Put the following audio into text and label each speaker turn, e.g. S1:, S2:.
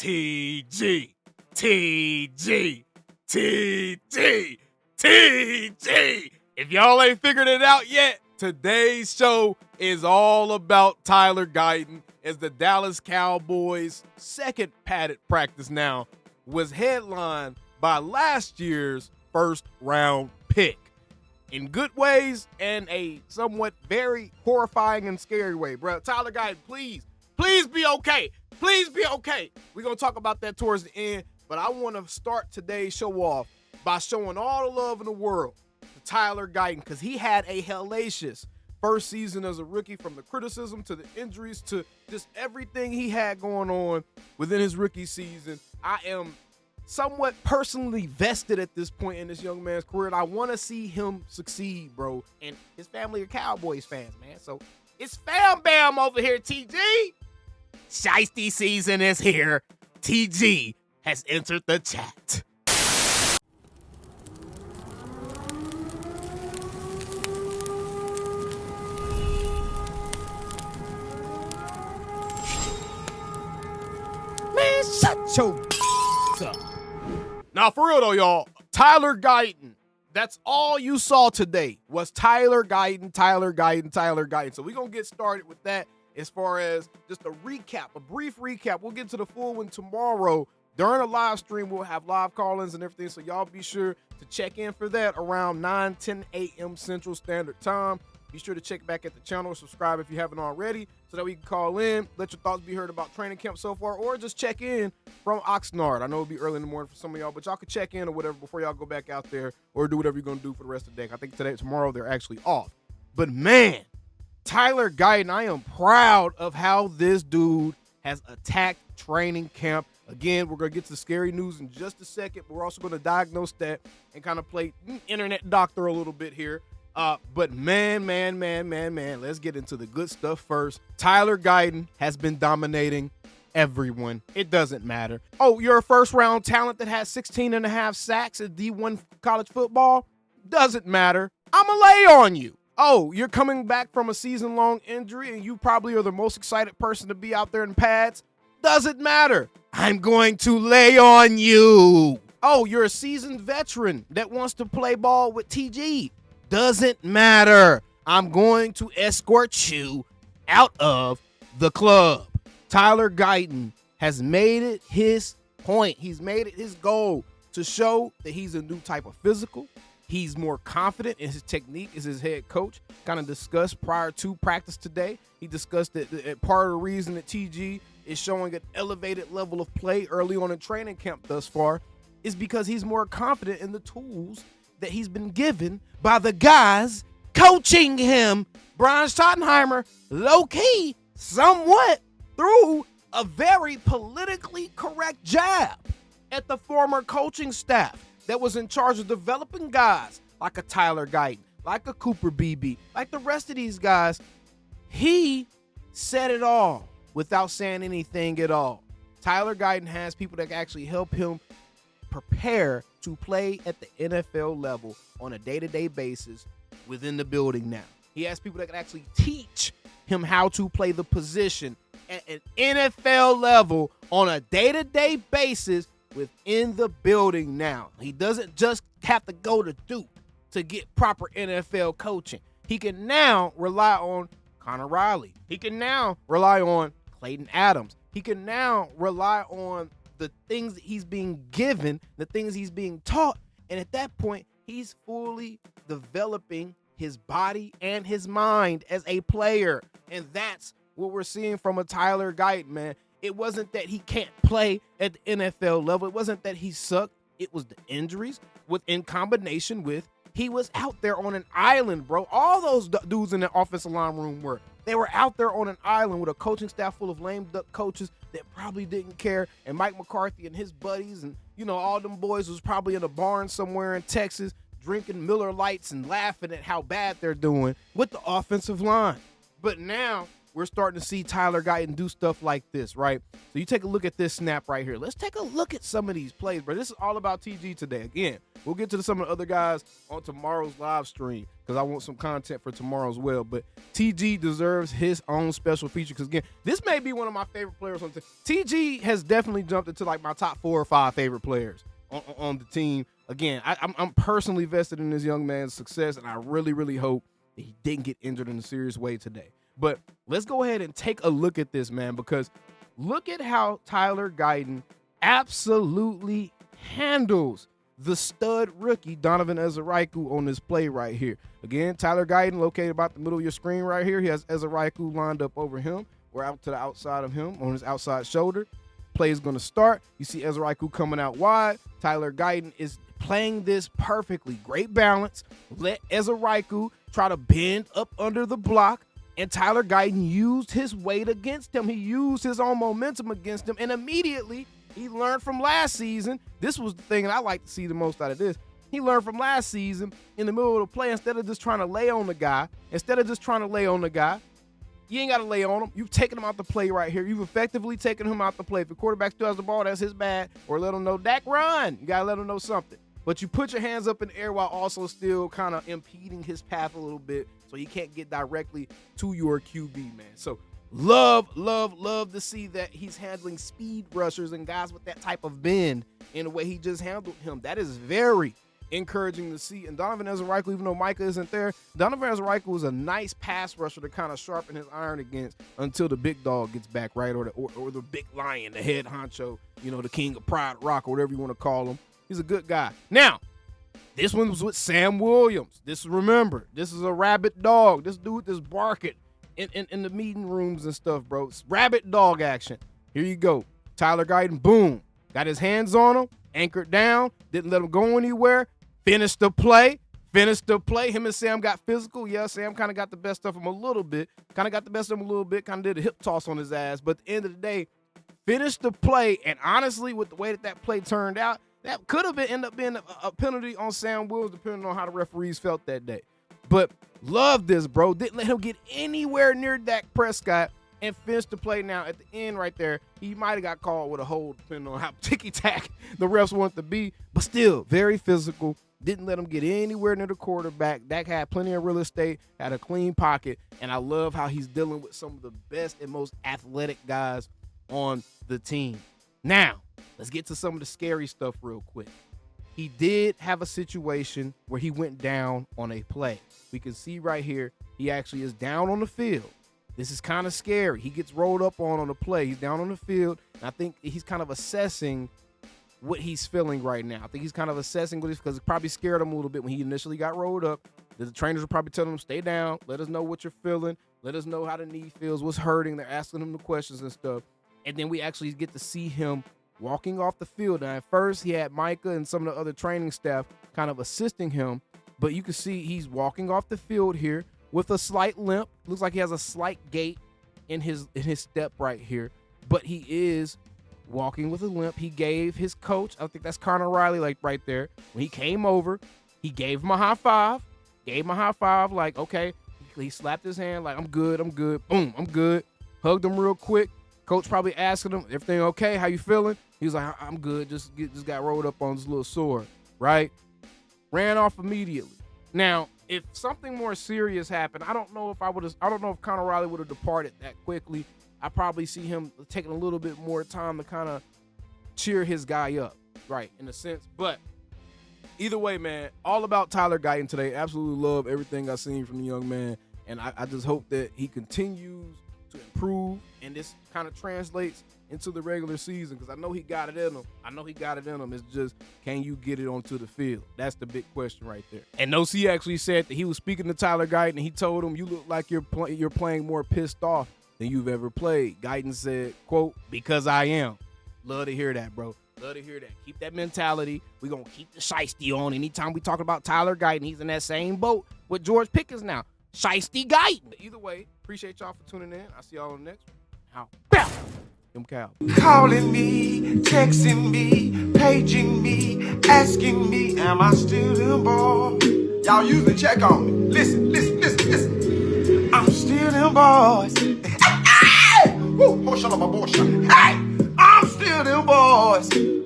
S1: TG, TG, TG, TG. If y'all ain't figured it out yet, today's show is all about Tyler Guyton as the Dallas Cowboys' second padded practice now was headlined by last year's first-round pick. In good ways and a somewhat very horrifying and scary way, bro. Tyler Guyton, please be okay. Please be okay. We're going to talk about that towards the end, but I want to start today's show off by showing all the love in the world to Tyler Guyton because he had a hellacious first season as a rookie, from the criticism to the injuries to just everything he had going on within his rookie season. I am somewhat personally vested at this point in this young man's career, and I want to see him succeed, bro. And his family are Cowboys fans, man. So it's fam bam over here, TG. Shiesty season is here. TG has entered the chat. Man, shut your up. Now, for real though, y'all, Tyler Guyton, that's all you saw today was Tyler Guyton. So we're going to get started with that as far as just a recap, a brief recap. We'll get to the full one tomorrow. During a live stream, we'll have live call-ins and everything, so y'all be sure to check in for that around 9-10 a.m. Central Standard Time. Be sure to check back at the channel, subscribe if you haven't already, so that we can call in, let your thoughts be heard about training camp so far, or just check in from Oxnard. I know it'll be early in the morning for some of y'all, but y'all can check in or whatever before y'all go back out there or do whatever you're going to do for the rest of the day. I think tomorrow, they're actually off. But man, Tyler Guyton, I am proud of how this dude has attacked training camp. Again, we're going to get to the scary news in just a second, but we're also going to diagnose that and kind of play internet doctor a little bit here. But man, let's get into the good stuff first. Tyler Guyton has been dominating everyone. It doesn't matter. Oh, you're a first-round talent that has 16 and a half sacks at D1 college football? Doesn't matter. I'm going to lay on you. Oh, you're coming back from a season-long injury and you probably are the most excited person to be out there in pads? Doesn't matter. I'm going to lay on you. Oh, you're a seasoned veteran that wants to play ball with TG? Doesn't matter. I'm going to escort you out of the club. Tyler Guyton has made it his point. He's made it his goal to show that he's a new type of physical. He's more confident in his technique as his head coach. Kind of discussed prior to practice today. He discussed that part of the reason that TG is showing an elevated level of play early on in training camp thus far is because he's more confident in the tools that he's been given by the guys coaching him. Brian Schottenheimer, low-key, somewhat, threw a very politically correct jab at the former coaching staff that was in charge of developing guys like a Tyler Guyton, like a Cooper Beebe, like the rest of these guys. He said it all without saying anything at all. Tyler Guyton has people that can actually help him prepare to play at the NFL level on a day-to-day basis within the building now. He has people that can actually teach him how to play the position at an NFL level on a day-to-day basis within the building now. He doesn't just have to go to Duke to get proper NFL coaching. He can now rely on Connor Riley. He can now rely on Clayton Adams. He can now rely on the things that he's being given, the things he's being taught. And at that point, he's fully developing his body and his mind as a player. And that's what we're seeing from a Tyler Guyton, man. It wasn't that he can't play at the NFL level. It wasn't that he sucked. It was the injuries in combination with he was out there on an island, bro. All those dudes in the offensive line room they were out there on an island with a coaching staff full of lame duck coaches that probably didn't care. And Mike McCarthy and his buddies and, all them boys was probably in a barn somewhere in Texas drinking Miller Lights and laughing at how bad they're doing with the offensive line. But now we're starting to see Tyler Guyton do stuff like this, right? So you take a look at this snap right here. Let's take a look at some of these plays, bro. This is all about TG today. Again, we'll get to some of the other guys on tomorrow's live stream because I want some content for tomorrow as well. But TG deserves his own special feature because, again, this may be one of my favorite players on the team. TG has definitely jumped into like my top 4 or 5 favorite players on the team. Again, I'm personally vested in this young man's success, and I really, really hope that he didn't get injured in a serious way today. But let's go ahead and take a look at this, man, because look at how Tyler Guyton absolutely handles the stud rookie Donovan Ezeraiku on this play right here. Again, Tyler Guyton located about the middle of your screen right here. He has Ezeraiku lined up over him. We're out to the outside of him on his outside shoulder. Play is going to start. You see Ezeraiku coming out wide. Tyler Guyton is playing this perfectly. Great balance. Let Ezeraiku try to bend up under the block. And Tyler Guyton used his weight against him. He used his own momentum against him. And immediately, he learned from last season. This was the thing that I like to see the most out of this. He learned from last season in the middle of the play, instead of just trying to lay on the guy, you ain't got to lay on him. You've taken him out the play right here. You've effectively taken him out the play. If the quarterback still has the ball, that's his bad. Or let him know, Dak, run. You got to let him know something. But you put your hands up in the air while also still kind of impeding his path a little bit so he can't get directly to your QB, man. So love to see that he's handling speed rushers and guys with that type of bend in the way he just handled him. That is very encouraging to see. And Donovan Ezeraiku, even though Micah isn't there, Donovan Ezeraiku was a nice pass rusher to kind of sharpen his iron against until the big dog gets back, right? Or the big lion, the head honcho, the king of Pride Rock, or whatever you want to call him. He's a good guy. Now, this one was with Sam Williams. Remember, this is a rabid dog. This dude that's barking in the meeting rooms and stuff, bro. It's rabid dog action. Here you go. Tyler Guyton, boom. Got his hands on him, anchored down, didn't let him go anywhere. Finished the play. Him and Sam got physical. Yeah, Sam kind of got the best of him a little bit. Kind of did a hip toss on his ass. But at the end of the day, finished the play. And honestly, with the way that play turned out, that could have ended up being a penalty on Sam Williams, depending on how the referees felt that day. But love this, bro. Didn't let him get anywhere near Dak Prescott and finished the play. Now, at the end right there, he might have got called with a hold, depending on how ticky-tack the refs want to be. But still, very physical. Didn't let him get anywhere near the quarterback. Dak had plenty of real estate, had a clean pocket, and I love how he's dealing with some of the best and most athletic guys on the team. Now, let's get to some of the scary stuff real quick. He did have a situation where he went down on a play. We can see right here, he actually is down on the field. This is kind of scary. He gets rolled up on the play. He's down on the field, and I think he's kind of assessing what he's feeling right now. I think he's kind of assessing what he's, because it probably scared him a little bit when he initially got rolled up. The trainers were probably telling him, stay down, let us know what you're feeling, let us know how the knee feels, what's hurting. They're asking him the questions and stuff. And then we actually get to see him walking off the field. Now, at first, he had Micah and some of the other training staff kind of assisting him, but you can see he's walking off the field here with a slight limp. Looks like he has a slight gait in his step right here, but he is walking with a limp. He gave his coach, I think that's Connor Riley, like right there, when he came over, he gave him a high five, like, okay. He slapped his hand like, I'm good. Boom, I'm good. Hugged him real quick. Coach probably asking him, everything okay? How you feeling? He was like, I'm good. Just got rolled up on this little sore, right? Ran off immediately. Now, if something more serious happened, I don't know if Connor Riley would have departed that quickly. I probably see him taking a little bit more time to kind of cheer his guy up, right, in a sense. But either way, man, all about Tyler Guyton today. Absolutely love everything I've seen from the young man, and I just hope that he continues to improve, and this kind of translates into the regular season, because I know he got it in him. It's just, can you get it onto the field? That's the big question right there. And NoC actually said that he was speaking to Tyler Guyton, and he told him, you look like you're playing more pissed off than you've ever played. Guyton said, quote, because I am. Love to hear that, bro. Love to hear that. Keep that mentality. We're going to keep the shiesty on. Anytime we talk about Tyler Guyton, he's in that same boat with George Pickens now. Shiesty Guyton. Either way, appreciate y'all for tuning in. I'll see y'all on the next one. How? Them Cowboys.
S2: Calling me, texting me, paging me, asking me, am I still them boys? Y'all usually check on me. Listen. I'm still them boys. Woo, woo, woo, ho, shala, ba, bo, sha. Hey, I'm still them boys.